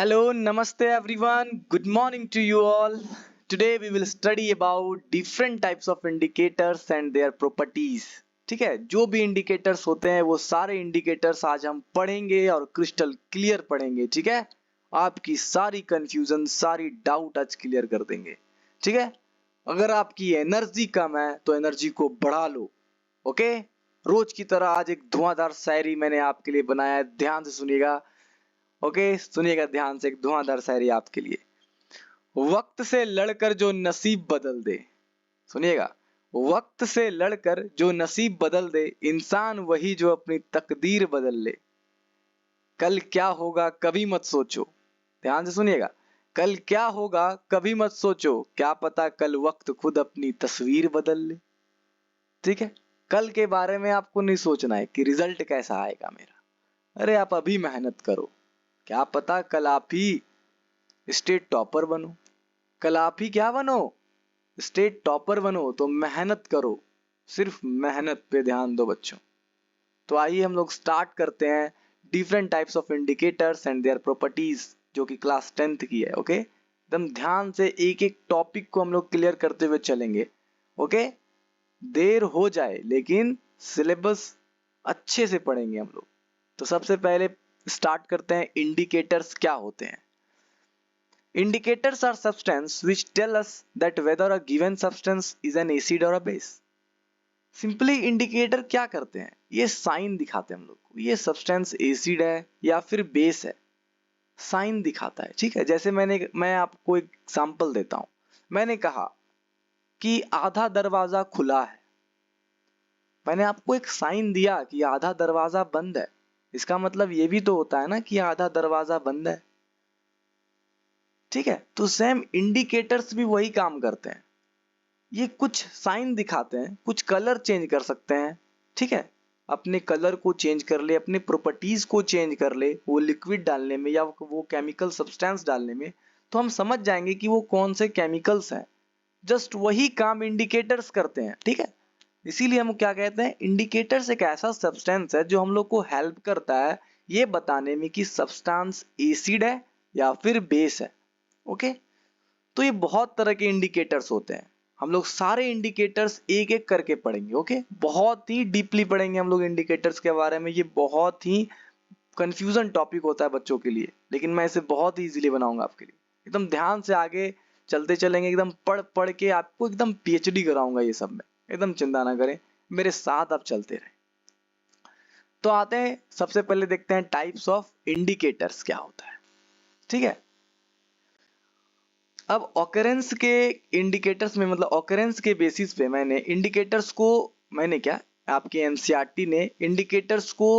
Hello, namaste everyone. Good morning to you all. Today we will study about different types of indicators and their properties. ठीक है, जो भी indicators होते हैं वो सारे इंडिकेटर्स आज हम पढ़ेंगे और क्रिस्टल क्लियर पढ़ेंगे. ठीक है, आपकी सारी कंफ्यूजन सारी डाउट आज क्लियर कर देंगे. ठीक है, अगर आपकी एनर्जी कम है तो एनर्जी को बढ़ा लो. ओके, रोज की तरह आज एक धुआंधार शायरी मैंने आपके लिए बनाया है, ध्यान से सुनिएगा. ओके, सुनिएगा ध्यान से, एक धुआंधार शायरी आपके लिए. वक्त से लड़कर जो नसीब बदल दे, सुनिएगा, वक्त से लड़कर जो नसीब बदल दे, इंसान वही जो अपनी तकदीर बदल ले. कल क्या होगा कभी मत सोचो, ध्यान से सुनिएगा, कल क्या होगा कभी मत सोचो, क्या पता कल वक्त खुद अपनी तस्वीर बदल ले. ठीक है, कल के बारे में आपको नहीं सोचना है कि रिजल्ट कैसा आएगा मेरा. अरे आप अभी मेहनत करो, क्या पता कल आप ही स्टेट टॉपर बनो. कल आप ही क्या बनो, स्टेट टॉपर बनो. तो मेहनत करो, सिर्फ मेहनत पे ध्यान दो बच्चों. तो आइए हम लोग स्टार्ट करते हैं different types of indicators and their properties, जो कि क्लास 10th की है. ओके, एकदम ध्यान से एक एक टॉपिक को हम लोग क्लियर करते हुए चलेंगे. ओके, देर हो जाए लेकिन सिलेबस अच्छे से पढ़ेंगे हम लोग. तो सबसे पहले स्टार्ट करते हैं, इंडिकेटर्स क्या होते हैं. Indicators are substance which tell us that whether a given substance is an acid or a base. Simply indicator क्या करते हैं, ये साइन दिखाते हैं हम लोग को, ये सब्सटेंस एसिड है या फिर बेस है. साइन दिखाता है. ठीक है, जैसे मैं आपको एक एग्जांपल देता हूं. मैंने कहा कि आधा दरवाजा खुला है, मैंने आपको एक साइन दिया कि आधा दरवाजा बंद है. इसका मतलब ये भी तो होता है ना कि आधा दरवाजा बंद है. ठीक है, तो सेम इंडिकेटर्स भी वही काम करते हैं. ये कुछ साइन दिखाते हैं, कुछ कलर चेंज कर सकते हैं. ठीक है, अपने कलर को चेंज कर ले, अपने प्रॉपर्टीज को चेंज कर ले, वो लिक्विड डालने में या वो केमिकल सब्सटेंस डालने में, तो हम समझ जाएंगे कि वो कौन से केमिकल्स हैं. जस्ट वही काम इंडिकेटर्स करते हैं. ठीक है, इसीलिए हम क्या कहते हैं, इंडिकेटर्स एक ऐसा सब्सटेंस है जो हम लोग को हेल्प करता है ये बताने में कि सब्सटेंस एसिड है या फिर बेस है. ओके, तो ये बहुत तरह के इंडिकेटर्स होते हैं. हम लोग सारे इंडिकेटर्स एक एक करके पढ़ेंगे. ओके, बहुत ही डीपली पढ़ेंगे हम लोग इंडिकेटर्स के बारे में. ये बहुत ही कंफ्यूजन टॉपिक होता है बच्चों के लिए, लेकिन मैं इसे बहुत ही इजीली बनाऊंगा आपके लिए. एकदम ध्यान से आगे चलते चलेंगे, एकदम पढ़ पढ़ के आपको एकदम पीएचडी कराऊंगा ये सब में. एकदम चिंता ना करें, मेरे साथ आप चलते रहें. तो आते हैं, सबसे पहले देखते हैं टाइप्स ऑफ इंडिकेटर्स क्या होता है. ठीक है, अब ऑकरेंस के इंडिकेटर्स में, मतलब ऑकरेंस के बेसिस पे मैंने इंडिकेटर्स को, मैंने क्या, आपके एनसीईआरटी ने इंडिकेटर्स को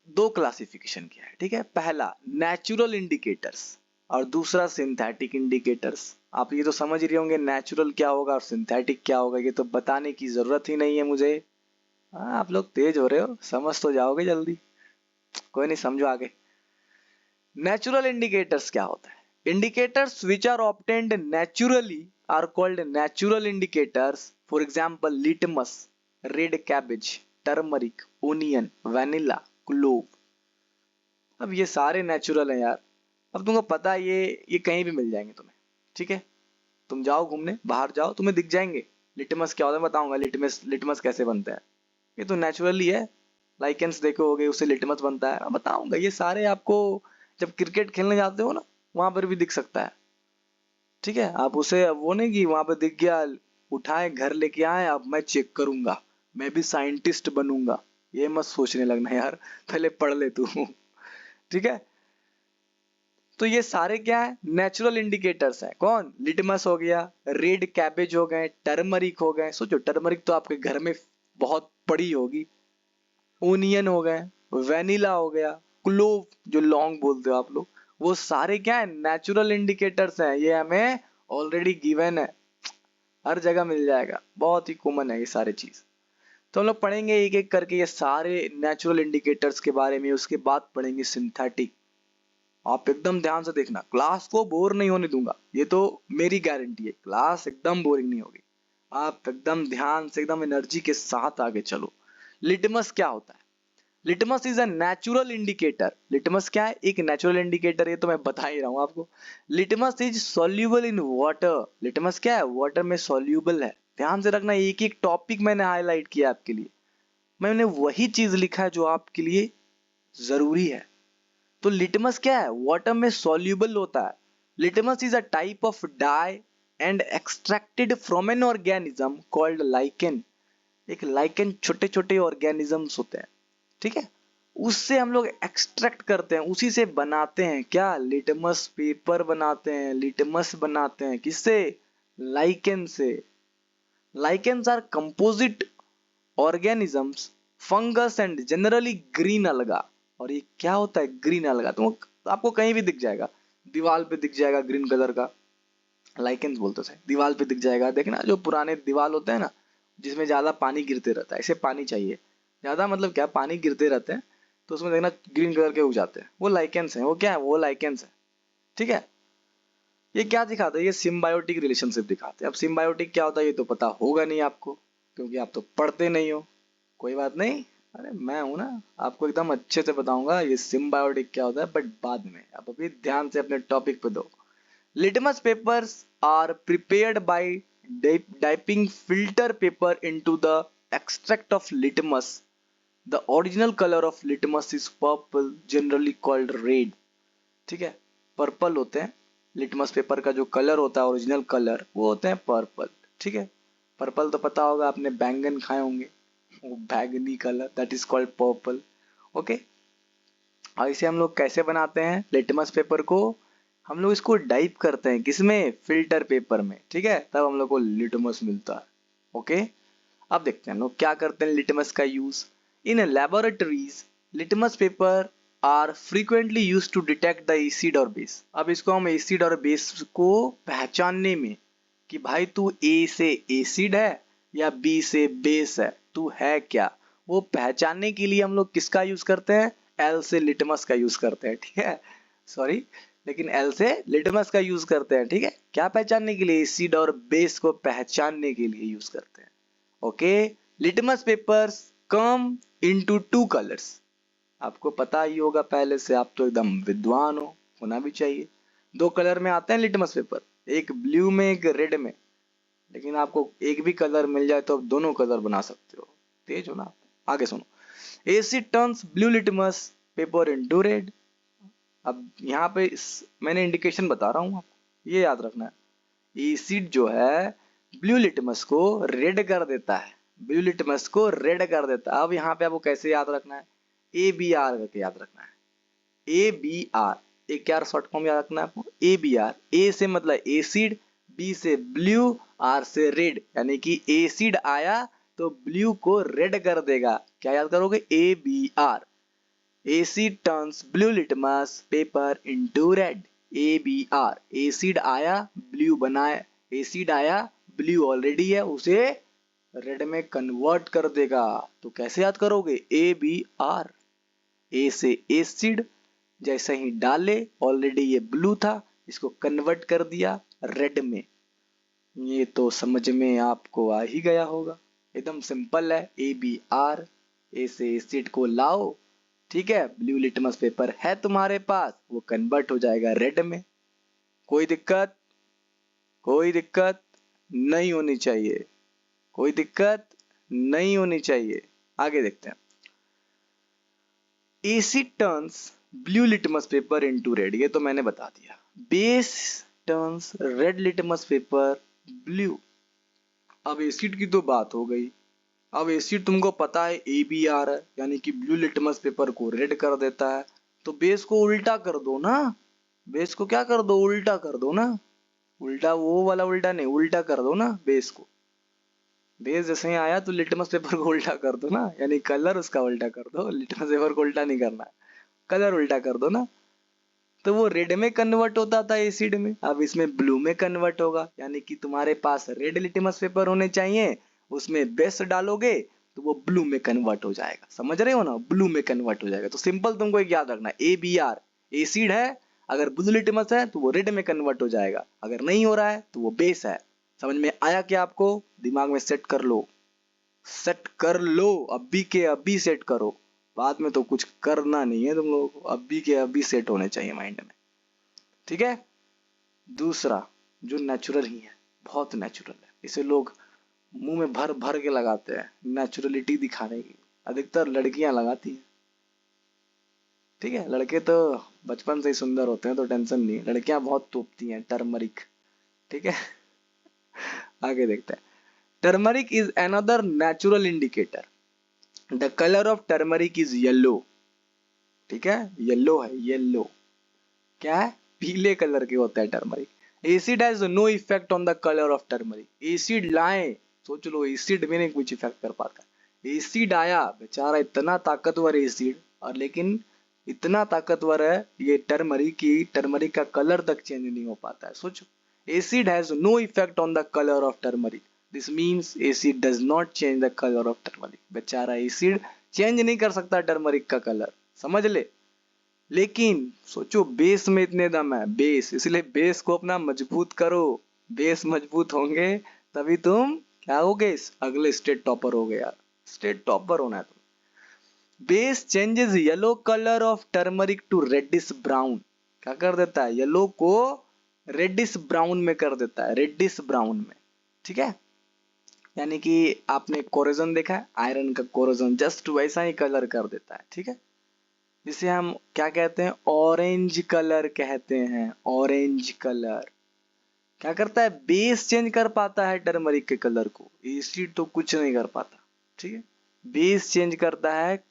दो क्लासिफिकेशन किया है. ठीक है, पहला नेचुरल इंडिकेटर्स और दूसरा सिंथेटिक इंडिकेटर्स. आप ये तो समझ रहे होंगे नेचुरल क्या होगा और सिंथेटिक क्या होगा, ये तो बताने की जरूरत ही नहीं है मुझे. हाँ, आप लोग तेज हो रहे हो, समझ तो जाओगे जल्दी. कोई नहीं, समझो आगे. नेचुरल इंडिकेटर्स क्या होता है. Indicators which are obtained naturally are called natural indicators. For example, litmus, red cabbage, turmeric, onion, vanilla, clove. अब ये सारे नेचुरल हैं यार. अब तुमको पता है ये कहीं भी मिल जाएंगे तुम्हें. ठीक है, तुम जाओ घूमने, बाहर जाओ, तुम्हें दिख जाएंगे. लिटमस क्या होता है बताऊंगा, लिटमस कैसे बनता है. ये तो नेचुरली है, लाइकेंस देखो होगे, उससे लिटमस बनता है, बताऊंगा. ये सारे आपको जब क्रिकेट खेलने जाते हो ना, वहां पर भी दिख सकता है. ठीक है, आप उसे वो नहीं कि वहां पर दिख गया, उठाए घर लेके आए, अब मैं चेक करूंगा, मैं भी साइंटिस्ट बनूंगा, ये मत सोचने लगना यार, पहले पढ़ ले तू. ठीक है, तो ये सारे क्या है, नेचुरल इंडिकेटर्स हैं. कौन, लिटमस हो गया, रेड कैबेज हो गए, टर्मरिक हो गए. सोचो, टर्मरिक तो आपके घर में बहुत पड़ी होगी. ओनियन हो गए, वेनिला हो गया, क्लोव जो लौंग बोलते हो आप लोग, वो सारे क्या है, नेचुरल इंडिकेटर्स हैं. ये हमें ऑलरेडी गिवन है, हर जगह मिल जाएगा, बहुत ही कॉमन है ये सारे चीज. तो हम लोग पढ़ेंगे एक एक करके ये सारे नेचुरल इंडिकेटर्स के बारे में. उसके बाद पढ़ेंगे सिंथेटिक. आप एकदम ध्यान से देखना, क्लास को बोर नहीं होने दूंगा, ये तो मेरी गारंटी है. क्लास एकदम बोरिंग नहीं होगी, आप एकदम ध्यान से एकदम एनर्जी के साथ आगे चलो. लिटमस क्या होता है, litmus is a natural indicator. Litmus क्या है? एक नेचुरल इंडिकेटर, ये तो मैं बता ही रहा हूँ आपको। Litmus is soluble in water. Litmus क्या है? वाटर में सॉल्यूबल है। ध्यान से रखना, एक एक टॉपिक मैंने हाईलाइट किया आपके लिए, मैंने वही चीज लिखा है जो आपके लिए जरूरी है। तो लिटमस क्या है? वाटर में सॉल्यूबल होता है। Litmus is a type of dye and extracted from an organism called lichen. एक लाइकेन छोटे छोटे ऑर्गेनिजम्स होते हैं, ठीक है, उससे हम लोग एक्सट्रैक्ट करते हैं, उसी से बनाते हैं क्या? लिटमस पेपर बनाते हैं, लिटमस बनाते हैं। किससे? लाइकेन से। Lichens are composite organisms, fungus and generally green alga. और ये क्या होता है? ग्रीन अलगा। तो आपको कहीं भी दिख जाएगा, दीवार पे दिख जाएगा ग्रीन कलर का, लाइकेंस बोलते हैं। दीवार पे दिख जाएगा, देखना जो पुराने दीवार होते हैं ना, जिसमें ज्यादा पानी गिरते रहता है, ऐसे पानी चाहिए ज्यादा, मतलब क्या, पानी गिरते रहते हैं तो उसमें देखना ग्रीन कलर के उग जाते हैं, वो लाइकेंस है। वो क्या है? वो लाइकेंस है, ठीक है। ये क्या दिखाता है? ये सिम्बायोटिक रिलेशनशिप दिखाते हैं। अब सिम्बायोटिक क्या होता है ये तो पता होगा नहीं आपको, क्योंकि आप तो पढ़ते नहीं हो। कोई बात नहीं, अरे मैं हूं ना, आपको एकदम अच्छे से बताऊंगा ये सिम्बायोटिक क्या होता है, बट बाद में। आप अभी ध्यान से अपने टॉपिक पे दो। Litmus papers are prepared by dipping filter paper into the extract of litmus. The original color of litmus is purple, generally called red. ठीक है, पर्पल होते हैं। लिटमस पेपर का जो कलर होता है, ओरिजिनल कलर, वो होते हैं पर्पल, ठीक है। पर्पल तो पता होगा, आपने बैंगन खाए होंगे, वो बैंगनी colour, that is called purple. Okay, और इसे हम लोग कैसे बनाते हैं? लिटमस पेपर को हम लोग इसको डाइप करते हैं, किसमें? फिल्टर पेपर में, ठीक है, तब हम लोग को लिटमस मिलता है। ओके, अब देखते हैं हम लोग क्या करते हैं लिटमस का use. In laboratories litmus paper are frequently use to detect the acid और बेस। अब इसको हम एसिड और बेस को पहचानने में, कि भाई तू ए से एसिड है या बी से बेस है, तू है क्या, वो पहचानने के लिए हम लोग किसका यूज करते हैं? एल से लिटमस का यूज करते हैं, ठीक है। सॉरी, लेकिन एल से लिटमस का यूज करते हैं, ठीक है। क्या पहचानने के लिए? एसिड और बेस को पहचानने के लिए यूज करते हैं। Okay, litmus papers come into two colours. आपको पता ही होगा पहले से, आप तो एकदम विद्वान हो, होना भी चाहिए। दो कलर में आते हैं लिटमस पेपर, एक ब्लू में एक रेड में। लेकिन आपको एक भी कलर मिल जाए तो आप दोनों कलर बना सकते हो, तेज हो ना आप। आगे सुनो, acid turns blue litmus paper into red. अब यहाँ पे मैंने इंडिकेशन बता रहा हूँ आपको, ये याद रखना है। एसिड जो है ब्लू लिटमस को रेड कर देता है, ब्लू लिटमस को रेड कर देता है। अब यहाँ पे आपको कैसे याद रखना है? ए बी आर करके याद रखना है। ए बी आर, एक क्या शॉर्ट फॉर्म याद रखना है आपको, ए बी आर। ए से मतलब एसिड, बी से ब्लू, आर से रेड, यानी कि एसिड आया तो ब्लू को रेड कर देगा। क्या याद करोगे? A B R. Acid turns blue litmus paper into red. A B R, acid आया, ब्लू बनाए, एसिड आया, ब्लू ऑलरेडी है, उसे रेड में कन्वर्ट कर देगा। तो कैसे याद करोगे? A B are. ए से एसिड जैसे ही डाले, ऑलरेडी ये ब्लू था, इसको कन्वर्ट कर दिया रेड में। ये तो समझ में आपको आ ही गया होगा, एकदम सिंपल है। ए बी आर, ए से एसिड को लाओ, ठीक है, ब्लू लिटमस पेपर है तुम्हारे पास, वो कन्वर्ट हो जाएगा रेड में। कोई दिक्कत? कोई दिक्कत नहीं होनी चाहिए, कोई दिक्कत नहीं होनी चाहिए। आगे देखते हैं। Acid turns blue litmus paper into red, ये तो मैंने बता दिया। Base turns red litmus paper blue. अब एसिड की तो बात हो गई। अब एसिड तुमको पता है ए बी आर है, यानी कि ब्लू लिटमस पेपर को रेड कर देता है। तो बेस को उल्टा कर दो ना, बेस को क्या कर दो? उल्टा कर दो ना। उल्टा वो वाला उल्टा नहीं, उल्टा कर दो ना बेस को। बेस जैसे ही आया तो लिटमस पेपर को उल्टा कर दो ना, यानी कलर उसका उल्टा कर दो, लिटमस पेपर को उल्टा नहीं करना है, कलर उल्टा कर दो ना। तो वो रेड में कन्वर्ट होता था एसिड में, अब इसमें ब्लू में कन्वर्ट होगा, यानी कि तुम्हारे पास रेड लिटमस पेपर होने चाहिए, उसमें बेस डालोगे तो वो ब्लू में कन्वर्ट हो जाएगा। समझ रहे हो ना? ब्लू में कन्वर्ट हो जाएगा। तो सिंपल तुमको एक याद रखना, ए बी आर, एसिड है, अगर ब्लू लिटमस है तो वो रेड में कन्वर्ट हो जाएगा, अगर नहीं हो रहा है तो वो बेस है। समझ में आया क्या आपको? दिमाग में सेट कर लो, सेट कर लो, अभी के अभी सेट करो, बाद में तो कुछ करना नहीं है तुम लोगों को, अभी के अभी सेट होने चाहिए माइंड में, ठीक है। दूसरा जो नेचुरल ही है, बहुत नेचुरल है, इसे लोग मुंह में भर भर के लगाते हैं नेचुरलिटी दिखाने की, अधिकतर लड़कियां लगाती हैं, ठीक है। लड़के तो बचपन से ही सुंदर होते हैं तो टेंशन नहीं, लड़कियां बहुत तोपती हैं टर्मरिक, ठीक है। आगे देखते हैं। Turmeric is another natural indicator, the colour of turmeric is yellow, ठीक है, येलो है, येलो क्या है, पीले कलर के होता है turmeric. Acid has no effect on the colour of turmeric, acid लाए, सोच लो एसिड में नहीं कुछ इफेक्ट कर पाता, एसिड आया बेचारा, इतना ताकतवर एसिड, और लेकिन इतना ताकतवर है ये टर्मरिक की टर्मरिक का कलर तक चेंज नहीं हो पाता है, सोचो। Acid has no effect on the colour of turmeric, this means acid does not change the colour of turmeric, बेचारा एसिड चेंज नहीं कर सकता टर्मरिक का कलर, समझ ले। लेकिन सोचो बेस में इतने दम है, बेस, इसलिए बेस को अपना मजबूत करो, बेस मजबूत होंगे तभी तुम क्या होगे, अगले स्टेट टॉपर हो गए यार, स्टेट टॉपर होना है तुम। Base changes yellow colour of turmeric to reddish brown, क्या कर देता है, येलो को रेडिश ब्राउन में कर देता है, रेडिश ब्राउन में, ठीक है। यानी कि आपने कोरोजन देखा है, आयरन का कोरोजन जस्ट वैसा ही कलर कर देता है, ठीक है। जिसे हम क्या कहते हैं, ऑरेंज कलर कहते हैं, ऑरेंज कलर क्या करता है, बेस चेंज कर पाता है टर्मरिक के कलर को, एसिड तो कुछ नहीं कर पाता, ठीक है। बेस चेंज करता है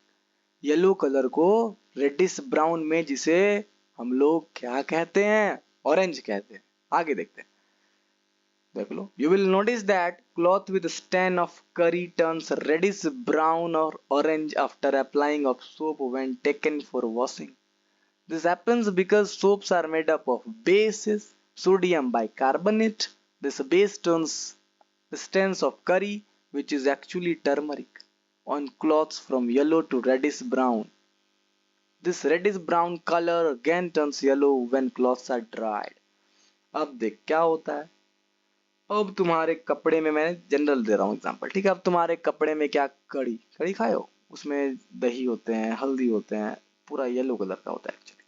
येलो कलर को रेडिश ब्राउन में, जिसे हम लोग क्या कहते हैं, ऑरेंज कहते हैं। आगे देखते हैं, देख लो, you will notice that cloth with stain of curry turns reddish brown or orange after applying of soap when taken for washing. This happens because soaps are made up of bases, sodium bicarbonate. This base turns the stains of curry, which is actually turmeric, on cloths from yellow to reddish brown. This reddish brown color again turns yellow when cloths are dried. अब देख क्या होता है, अब तुम्हारे कपड़े में, मैं जनरल दे रहा हूँ एग्जांपल, ठीक है। अब तुम्हारे कपड़े में क्या, कड़ी, कड़ी खाए हो, उसमें दही होते हैं, हल्दी होते हैं, पूरा येलो कलर का होता है एक्चुअली,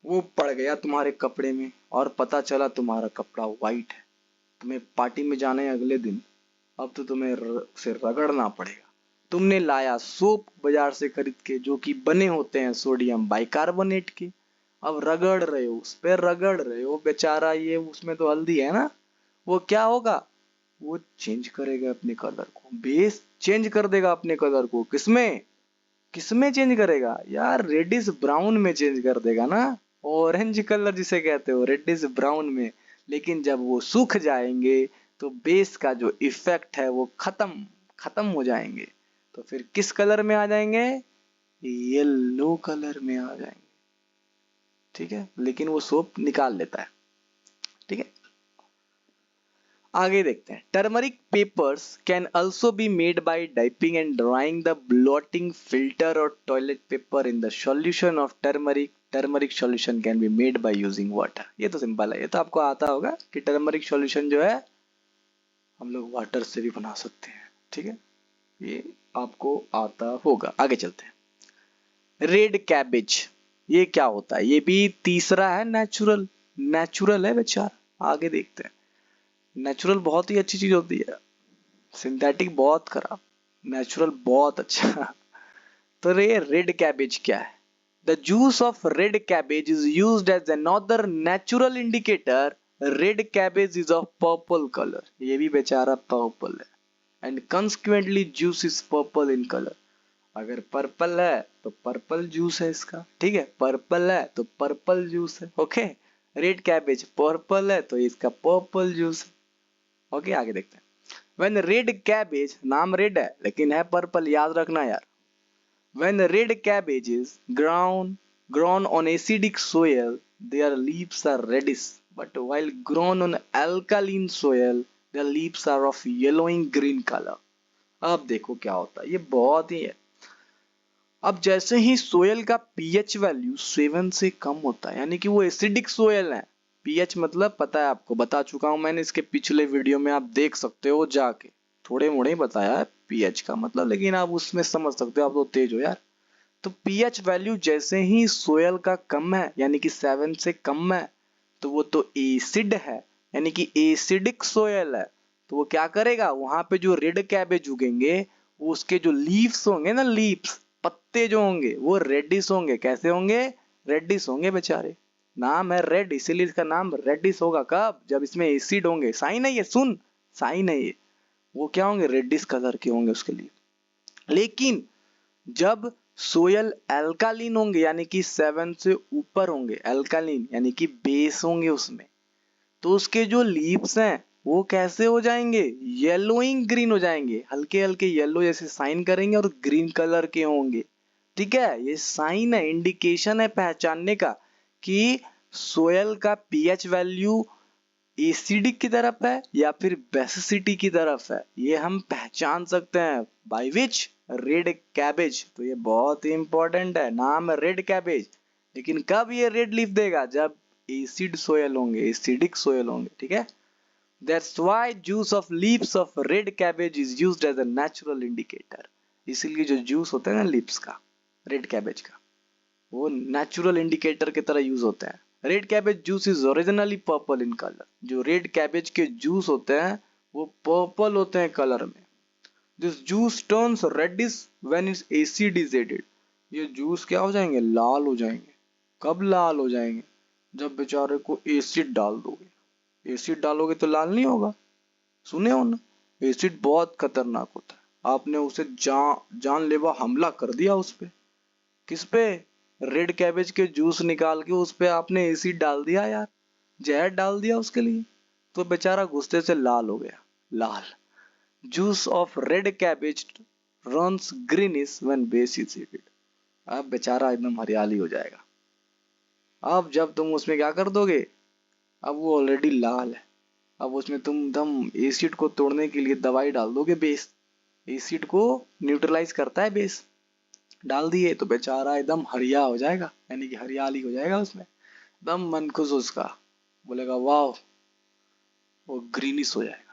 वो पड़ गया तुम्हारे कपड़े में और पता चला तुम्हारा कपड़ा वाइट है, तुम्हें पार्टी में जाना है अगले दिन, अब तो तुम्हें उसे रगड़ना पड़ेगा। तुमने लाया सोप बाजार से खरीद के, जो कि बने होते हैं सोडियम बाइकार्बोनेट के, अब रगड़ रहे हो, उस पर रगड़ रहे हो, बेचारा ये उसमें तो हल्दी है ना, वो क्या होगा, वो चेंज करेगा अपने कलर को, बेस चेंज कर देगा अपने कलर को, किसमें, किसमें चेंज करेगा यार, रेडिश ब्राउन में चेंज कर देगा ना, ऑरेंज कलर जिसे कहते हो, रेडिश ब्राउन में। लेकिन जब वो सूख जाएंगे तो बेस का जो इफेक्ट है वो खत्म खत्म हो जाएंगे, तो फिर किस कलर में आ जाएंगे, येलो कलर में आ जाएंगे, ठीक है। लेकिन वो सोप निकाल लेता है, ठीक है। आगे देखते हैं, turmeric papers can also be made by dipping and drying the blotting filter और toilet paper in the solution of turmeric, turmeric solution can be made by using water. ये तो सिंपल है, ये तो आपको आता होगा कि टर्मरिक सॉल्यूशन जो है हम लोग वाटर से भी बना सकते हैं, ठीक है, ये आपको आता होगा। आगे चलते हैं, रेड कैबेज, ये क्या होता है, ये भी तीसरा है नेचुरल, नेचुरल है बेचारा। आगे देखते हैं, नेचुरल बहुत ही अच्छी चीज होती है, सिंथेटिक बहुत खराब, नेचुरल बहुत अच्छा। तो ये रेड कैबेज क्या है, the juice of red cabbage is used as another natural indicator, red cabbage is of purple colour, ये भी बेचारा पर्पल है, and consequently juice is purple in colour, अगर पर्पल है तो पर्पल जूस है इसका, ठीक है, पर्पल है तो पर्पल जूस है, ओके। रेड कैबेज पर्पल है तो इसका पर्पल जूस है, ओके। आगे देखते हैं, when red cabbage, नाम रेड है लेकिन है पर्पल, याद रखना यार। when red cabbage is grown on acidic soil, their leaves are reddish, but while grown on alkaline soil, their leaves are of yellowing green color। अब देखो क्या होता है, ये बहुत ही है। अब जैसे ही सोयल का पीएच वैल्यू 7 से कम होता है, यानी कि वो एसिडिक सोयल है, पीएच मतलब पता है आपको, बता चुका हूं मैंने इसके पिछले वीडियो में, आप देख सकते हो जाके, थोड़े मोड़े ही बताया है पीएच का मतलब, लेकिन आप उसमें समझ सकते हो, आप तो तेज हो यार। तो पीएच वैल्यू जैसे ही सोयल का कम है यानी कि 7 से कम है तो वो तो एसिड है यानी कि एसिडिक सोयल है। तो वो क्या करेगा, वहां पे जो रेड कैबेज उगेंगे वो उसके जो लीव्स होंगे ना, लीव्स पत्ते जो होंगे वो रेडिश होंगे। कैसे होंगे, रेडिश होंगे बेचारे। नाम है रेड इसीलिए इसका नाम रेडिश होगा। कब, जब इसमें एसिड होंगे। साइन है ये, सुन साइन है ये। वो क्या होंगे, रेडिश कलर के होंगे उसके लिए। लेकिन जब सोयल अल्कालीन होंगे यानी कि 7 से ऊपर होंगे, अल्कालीन यानी कि बेस होंगे उसमें, तो उसके जो लीव्स हैं वो कैसे हो जाएंगे, येलोइंग ग्रीन हो जाएंगे। हल्के हल्के येलो जैसे साइन करेंगे और ग्रीन कलर के होंगे। ठीक है, ये साइन है, इंडिकेशन है पहचानने का कि सोयल का पीएच वैल्यू एसिडिक की तरफ है या फिर बेसिसिटी की तरफ है। ये हम पहचान सकते हैं बाय विच, रेड कैबेज। तो ये बहुत ही इंपॉर्टेंट है, नाम है रेड कैबेज। लेकिन कब ये रेड लीफ देगा, जब एसिड सोयल होंगे, एसिडिक सोयल होंगे। ठीक है, that's why juice of leaves of red cabbage is used as a natural indicator. इसीलिए जो जूस होता है ना लीव्स का, रेड कैबेज का, वो नेचुरल इंडिकेटर की तरह यूज होते हैं। Red cabbage juice is originally purple in colour. जो रेड कैबेज के जूस होते हैं वो पर्पल होते हैं कलर में। This juice turns reddish when its acid is added. ये जूस क्या हो जाएंगे, लाल हो जाएंगे। कब लाल हो जाएंगे, जब बेचारे को एसिड डाल दोगे। एसिड डालोगे तो लाल नहीं होगा, सुने हो ना। एसिड बहुत खतरनाक होता है। आपने उसे जानलेवा हमला कर दिया उस पे। किस पे, रेड कैबेज के जूस निकाल के उस पे आपने एसिड डाल दिया यार, जहर डाल दिया उसके लिए, तो बेचारा गुस्से से लाल हो गया, लाल। Juice of red cabbage runs greenish when base is added. अब बेचारा एकदम हरियाली हो जाएगा। अब जब तुम उसमें क्या कर दोगे, अब वो ऑलरेडी लाल है, अब उसमें तुम दम एसिड को तोड़ने के लिए दवाई डाल दोगे, बेस। एसिड को न्यूट्रलाइज करता है बेस, डाल दिए तो बेचारा एकदम हरिया हो जाएगा, यानी कि हरियाली हो जाएगा उसमें। एकदम मन खुश उसका, बोलेगा वाह, वो ग्रीनिश हो जाएगा।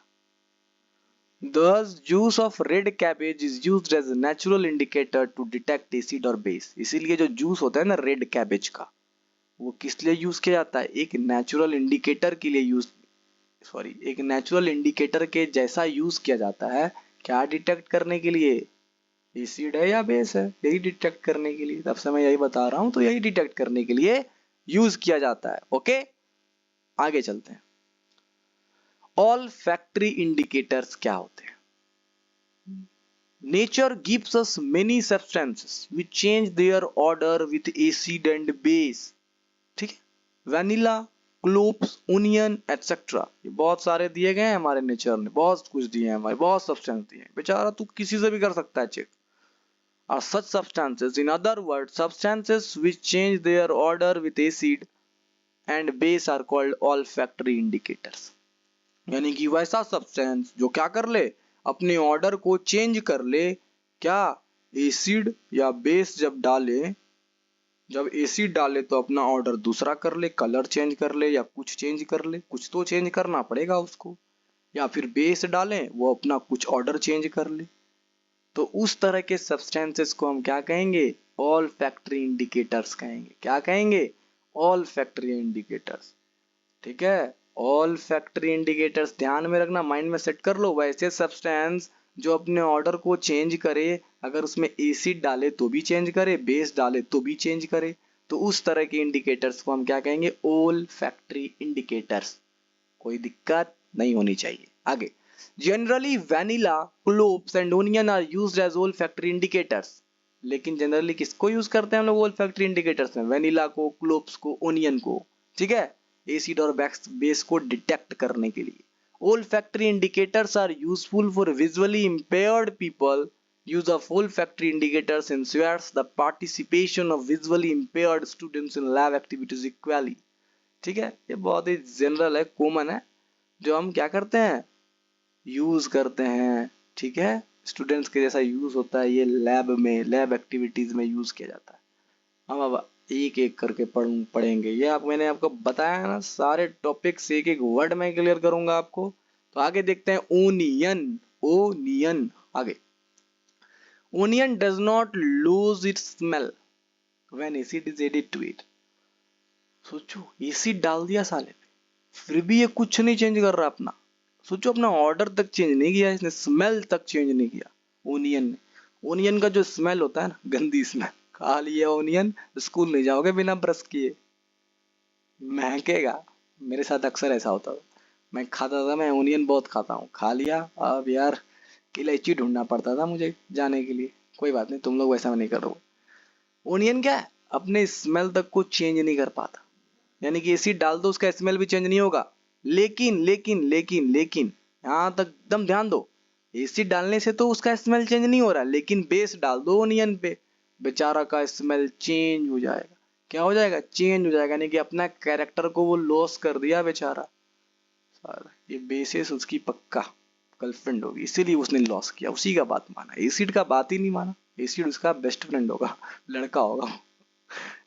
Thus, juice of red cabbage is used as a natural indicator to detect acid or base। इसीलिए जो जूस होता है ना रेड कैबेज का, वो किस लिए यूज किया जाता है, एक नेचुरल इंडिकेटर के लिए यूज, सॉरी, एक नेचुरल इंडिकेटर के जैसा यूज किया जाता है। क्या डिटेक्ट करने के लिए, एसिड है या बेस है, यही डिटेक्ट करने के लिए। तब से मैं यही बता रहा हूं, तो यही डिटेक्ट करने के लिए यूज किया जाता है। ओके, आगे चलते हैं। ऑल फैक्ट्री इंडिकेटर्स क्या होते हैं। Nature gives us many substances which change their order with acid and base. ठीक है, वैनिला, क्लोव्स, ओनियन एटसेट्रा, ये बहुत सारे दिए गए हैं हमारे नेचर ने, बहुत कुछ दिए हैं हमारे, बहुत सब्सटेंस दिए हैं। बेचारा तू किसी से भी कर सकता है check. Are such substances, in other words, substances which change their order with acid and base are called olfactory indicators। यानी कि वैसा सब्सटेंस जो क्या कर ले, अपने ऑर्डर को चेंज कर ले। क्या, एसिड या बेस जब डाले, जब एसिड डाले तो अपना ऑर्डर दूसरा कर ले, कलर चेंज कर ले या कुछ चेंज कर ले, कुछ तो चेंज करना पड़ेगा उसको। या फिर बेस डालें, वो अपना कुछ ऑर्डर चेंज कर ले। तो उस तरह के सब्सटेंसेस को हम क्या कहेंगे, ऑल फैक्ट्री इंडिकेटर्स कहेंगे। क्या कहेंगे, ऑल फैक्ट्री इंडिकेटर्स। ठीक है, ऑल फैक्ट्री इंडिकेटर्स ध्यान में रखना, माइंड में सेट कर लो। वैसे सब्सटेंस जो अपने ऑर्डर को चेंज करे, अगर उसमें एसिड डाले तो भी चेंज करे, बेस डाले तो भी चेंज करे, तो उस तरह के इंडिकेटर्स को हम क्या कहेंगे, ऑल फैक्ट्री इंडिकेटर्स। कोई दिक्कत नहीं होनी चाहिए। आगे, generally vanilla, cloves and onion are used as olfactory indicators। लेकिन जनरली किसको यूज करते हैं हम लोग olfactory indicators में, वैनिला को, क्लोव्स को, ओनियन को। ठीक है, एसिड और बेस को डिटेक्ट करने के लिए। olfactory indicators are useful for visually impaired people। Use of olfactory indicators ensures the participation of visually impaired students in lab activities equally। ठीक है, ये बहुत ही जनरल है, कॉमन है, जो हम क्या करते हैं, यूज करते हैं। ठीक है, स्टूडेंट्स के जैसा यूज होता है ये लैब में, लैब एक्टिविटीज में यूज किया जाता है। हम अब एक एक करके पढ़ेंगे। ये मैंने आपको बताया ना, सारे टॉपिक्स एक एक वर्ड में क्लियर करूंगा आपको। तो आगे देखते हैं, ओनियन, ओनियन। आगे, Onion does not lose its smell when acid is added to it. सोचो एसिड डाल दिया साले पे, फिर भी ये कुछ नहीं चेंज कर रहा अपना। सोचो अपना ऑर्डर तक चेंज नहीं किया इसने, स्मेल तक चेंज नहीं किया ओनियन ने। ओनियन का जो स्मेल होता है ना, गंदी स्मेल, खा लिया ओनियन स्कूल नहीं जाओगे बिना ब्रश किए, महकेगा। मेरे साथ अक्सर ऐसा होता था, मैं खाता था, मैं ओनियन बहुत खाता हूँ, खा लिया, अब यार इलायची ढूंढना पड़ता था मुझे जाने के लिए। कोई बात नहीं, तुम लोग वैसा नहीं करो। ओनियन क्या है, अपने स्मेल तक को चेंज नहीं कर पाता, यानी कि एसिड डाल दो उसका स्मेल भी चेंज नहीं होगा। लेकिन लेकिन लेकिन लेकिन यहाँ तक एकदम ध्यान दो, एसिड डालने से तो उसका स्मेल चेंज नहीं हो रहा, लेकिन बेस डाल दो ओनियन पे, बेचारा का स्मेल चेंज हो जाएगा। क्या हो जाएगा, चेंज हो जाएगा, यानी कि अपना कैरेक्टर को वो लॉस कर दिया बेचारा। ये बेसिस उसकी पक्का गर्लफ्रेंड होगी, इसीलिए उसने लॉस किया, उसी का बात माना, एसिड का बात ही नहीं माना। एसिड उसका बेस्ट फ्रेंड होगा, लड़का होगा।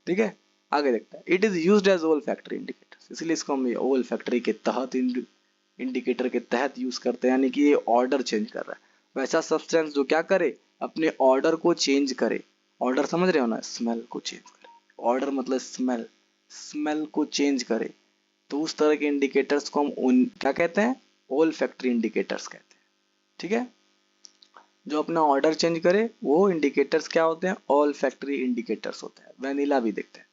ठीक है, आगे देखते हैं। इट इज यूज्ड एज ओल फैक्ट्री इंडिकेटर, इसलिए इसको हम ओल फैक्ट्री के तहत इंडिकेटर के तहत यूज करते हैं, यानी कि ये ऑर्डर चेंज कर रहा है। वैसा सब्सटेंस जो क्या करे, अपने ऑर्डर को चेंज करे। ऑर्डर समझ रहे हो ना, स्मेल को चेंज करे, ऑर्डर मतलब स्मेल, स्मेल को चेंज करे। तो उस तरह के इंडिकेटर्स को हम क्या कहते हैं, ओल फैक्ट्री इंडिकेटर्स कहते हैं। ठीक है, जो अपना ऑर्डर चेंज करे वो इंडिकेटर्स क्या होते हैं, ऑल फैक्ट्री इंडिकेटर्स होते हैं। वेनिला भी देखते हैं।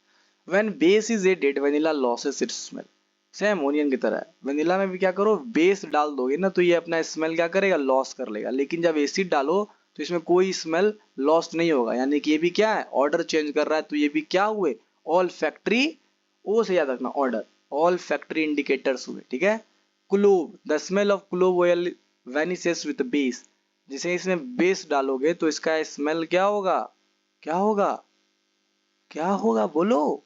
When base is added, vanilla loses its smell. Same onion की तरह है, वेनिला में भी क्या करो, बेस डाल दोगे ना तो ये अपना स्मेल क्या करेगा, लॉस कर लेगा। लेकिन जब एसिड डालो तो इसमें कोई स्मेल लॉस नहीं होगा, यानी कि ये भी क्या है, ऑर्डर चेंज कर रहा है। तो ये भी क्या हुए, ऑल फैक्ट्री, ओ से याद रखना ऑर्डर, ऑल फैक्ट्री इंडिकेटर्स हुए। ठीक है, clove, the smell of clove oil vanishes with base. जैसे इसमें बेस डालोगे तो इसका स्मेल क्या होगा, क्या होगा, क्या होगा बोलो,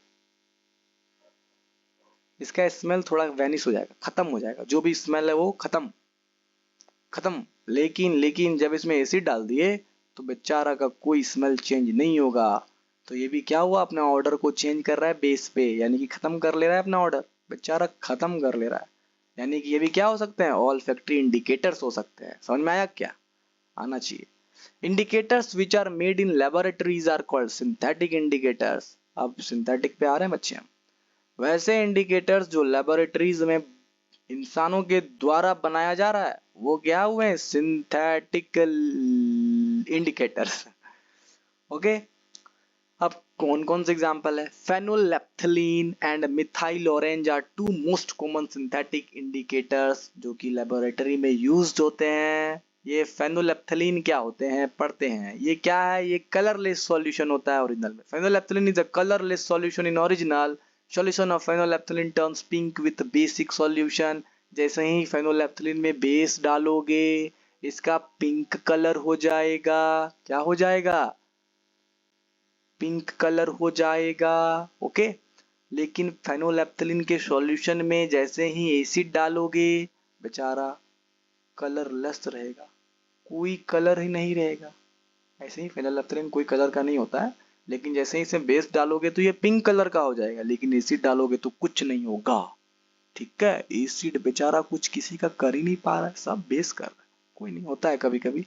इसका स्मेल थोड़ा वैनिश हो जाएगा, खत्म हो जाएगा, जो भी स्मेल है वो खत्म खत्म। लेकिन लेकिन जब इसमें एसिड डाल दिए तो बेचारा का कोई स्मेल चेंज नहीं होगा। तो ये भी क्या हुआ, अपना ऑर्डर को चेंज कर रहा है बेस पे, यानी कि खत्म कर ले रहा है अपना ऑर्डर, बेचारा खत्म कर ले रहा है। यानी कि ये भी क्या हो सकते हैं, ऑल फैक्ट्री इंडिकेटर्स हो सकते हैं। समझ में आया क्या, आना चाहिए। Indicators which are made in laboratories are called synthetic indicators. अब सिंथेटिक पे आ रहे हैं बच्चे हम। वैसे इंडिकेटर्स जो लेबोरेटरीज में इंसानों के द्वारा बनाया जा रहा है वो क्या हुए हैं, सिंथेटिकल इंडिकेटर्स। ओके, अब कौन कौन से एग्जांपल है, phenolphthalein and methyl orange are two most common synthetic indicators जो कि लेबोरेटरी में यूज्ड होते हैं। ये फेनोलेप्थलीन क्या होते हैं, पढ़ते हैं। ये क्या है, ये कलरलेस सॉल्यूशन होता है ओरिजिनल में। Phenolphthalein is a colourless solution in original solution of phenolphthalein turns pink with basic solution. जैसे ही फेनोलेप्थलीन में बेस डालोगे इसका पिंक कलर हो जाएगा। क्या हो जाएगा, पिंक कलर हो जाएगा। ओके, लेकिन फेनोलेप्थलीन के सॉल्यूशन में जैसे ही एसिड डालोगे बेचारा कलरलेस रहेगा, कोई कलर ही नहीं रहेगा। ऐसे ही फेनोलेप्थलीन कोई कलर का नहीं होता है, लेकिन जैसे ही इसमें बेस डालोगे तो ये पिंक कलर का हो जाएगा, लेकिन एसिड डालोगे तो कुछ नहीं होगा। ठीक है, एसिड बेचारा कुछ किसी का कर ही नहीं पा रहा है, सब बेस कर रहा है। कोई नहीं होता है, कभी कभी,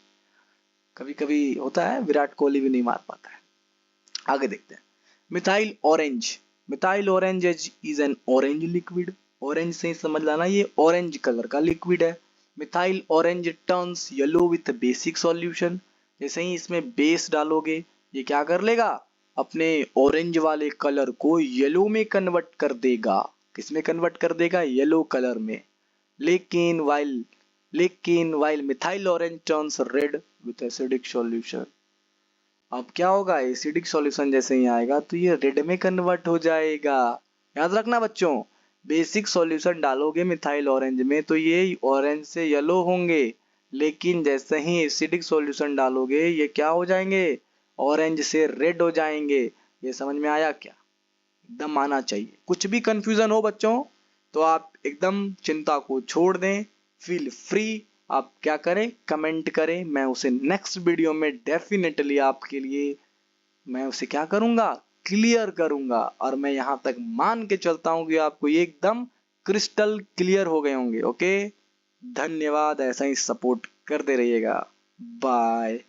कभी कभी होता है, विराट कोहली भी नहीं मार पाता है। आगे देखते हैं, methyl orange. Methyl orange is an orange liquid. Orange से ही समझ लाना ये ऑरेंज कलर का लिक्विड है। Methyl orange turns yellow with basic solution. जैसे ही इसमें बेस डालोगे ये क्या कर लेगा, अपने ऑरेंज वाले कलर को येलो में कन्वर्ट कर देगा। किस में कन्वर्ट कर देगा, येलो कलर में। लेकिन while methyl orange turns red with acidic solution. अब क्या होगा, एसिडिक सॉल्यूशन जैसे ही आएगा तो ये रेड में कन्वर्ट हो जाएगा। याद रखना बच्चों, बेसिक सॉल्यूशन डालोगे मिथाइल ऑरेंज में तो ये ऑरेंज से येलो होंगे, लेकिन जैसे ही एसिडिक सॉल्यूशन डालोगे ये क्या हो जाएंगे, ऑरेंज से रेड हो जाएंगे। ये समझ में आया क्या, एकदम आना चाहिए। कुछ भी कंफ्यूजन हो बच्चों तो आप एकदम चिंता को छोड़ दें, फील फ्री, आप क्या करें, कमेंट करें, मैं उसे नेक्स्ट वीडियो में डेफिनेटली आपके लिए मैं उसे क्या करूंगा, क्लियर करूंगा। और मैं यहां तक मान के चलता हूं कि आपको ये एकदम क्रिस्टल क्लियर हो गए होंगे। ओके, धन्यवाद, ऐसा ही सपोर्ट करते रहिएगा। बाय।